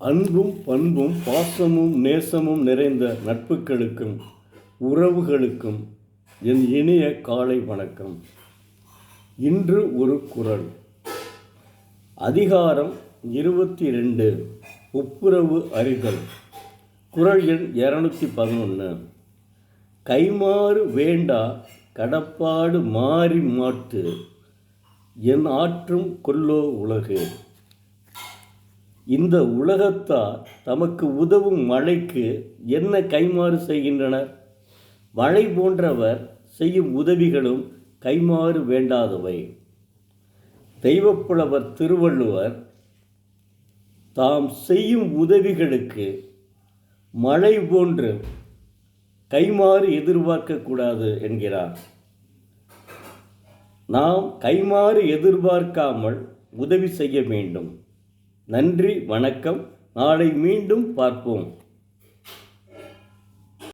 அன்பும் பண்பும் பாசமும் நேசமும் நிறைந்த நட்புகளுக்கும் உறவுகளுக்கும் என் இனிய காலை வணக்கம். இன்று ஒரு குறள். அதிகாரம் 22 ஒப்புரவு அறிதல். குறள் எண் 211. கைமாறு வேண்டா கடப்பாடு மாறி மாட்டு என் ஆற்றும் கொல்லோ உலகு. இந்த உலகத்தார் தமக்கு உதவும் மழைக்கு என்ன கைமாறு செய்கின்றனர்? மழை போன்றவர் செய்யும் உதவிகளும் கைமாறு வேண்டாதவை. தெய்வப்புலவர் திருவள்ளுவர் தாம் செய்யும் உதவிகளுக்கு மழை போன்று கைமாறு எதிர்பார்க்கக்கூடாது என்கிறார். நாம் கைமாறு எதிர்பார்க்காமல் உதவி செய்ய வேண்டும். நன்றி, வணக்கம். நாளை மீண்டும் பார்ப்போம்.